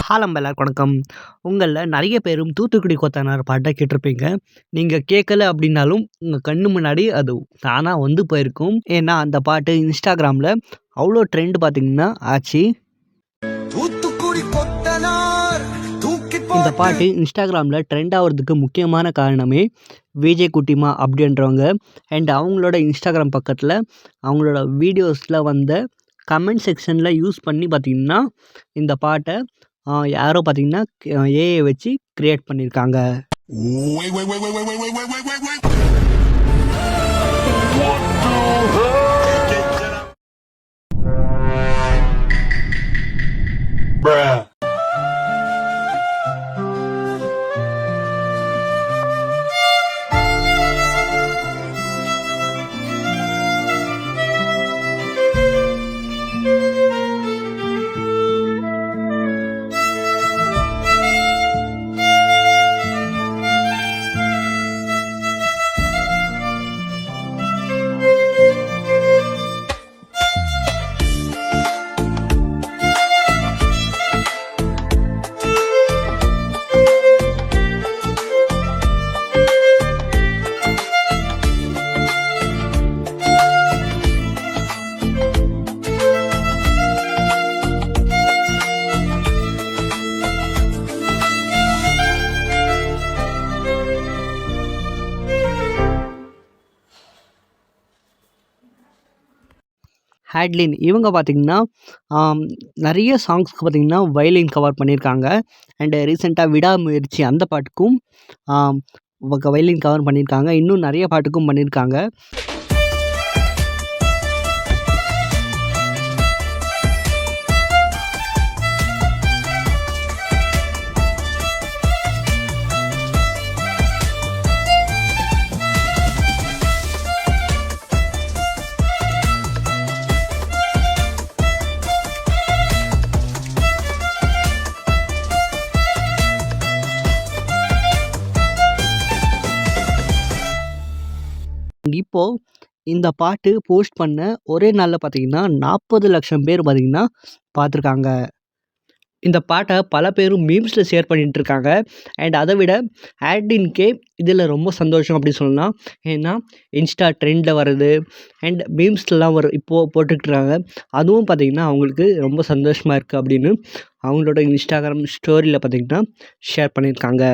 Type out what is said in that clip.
ஹாலம் எல்லாருக்கும் வணக்கம். உங்களில் நிறைய பேரும் தூத்துக்குடி கொத்தனார் பாட்டை கேட்டிருப்பீங்க. நீங்கள் கேட்கல அப்படின்னாலும் உங்கள் கண்ணு முன்னாடி அது தானாக வந்து போயிருக்கும். ஏன்னா அந்த பாட்டு இன்ஸ்டாகிராமில் அவ்வளோ ட்ரெண்ட் பார்த்தீங்கன்னா ஆச்சு. தூத்துக்குடி கொத்தனார் இந்த பாட்டு இன்ஸ்டாகிராமில் ட்ரெண்ட் ஆகிறதுக்கு முக்கியமான காரணமே விஜய் குட்டிமா அப்படின்றவங்க. அண்ட் அவங்களோட இன்ஸ்டாகிராம் பக்கத்தில் அவங்களோட வீடியோஸில் வந்த கமெண்ட் செக்ஷனில் யூஸ் பண்ணி பார்த்திங்கன்னா இந்த பாட்டை யாரோ பார்த்திங்கன்னா ஏஐ வச்சு க்ரியேட் பண்ணியிருக்காங்க. ஹேட்லின் இவங்க பார்த்திங்கன்னா நிறைய சாங்ஸ்க்கு பார்த்திங்கன்னா வயலின் கவர் பண்ணியிருக்காங்க. அண்டு ரீசெண்டாக விடாமுயற்சி அந்த பாட்டுக்கும் வயலின் கவர் பண்ணியிருக்காங்க. இன்னும் நிறைய பாட்டுக்கும் பண்ணியிருக்காங்க. இப்போது இந்த பாட்டு போஸ்ட் பண்ண ஒரே நாளில் பார்த்திங்கன்னா 40 லட்சம் பேர் பார்த்திங்கன்னா பார்த்துருக்காங்க. இந்த பாட்டை பல பேரும் மீம்ஸில் ஷேர் பண்ணிகிட்டு இருக்காங்க. அண்ட் அதை விட ஹேட்லின்கே இதில் ரொம்ப சந்தோஷம் அப்படின்னு சொல்லலாம். ஏன்னா இன்ஸ்டா ட்ரெண்டில் வருது அண்ட் மீம்ஸ்லாம் இப்போது போட்டுக்கிட்டுருக்காங்க. அதுவும் பார்த்திங்கன்னா அவங்களுக்கு ரொம்ப சந்தோஷமாக இருக்குது அப்படின்னு அவங்களோட இன்ஸ்டாகிராம் ஸ்டோரியில் பார்த்திங்கன்னா ஷேர் பண்ணியிருக்காங்க.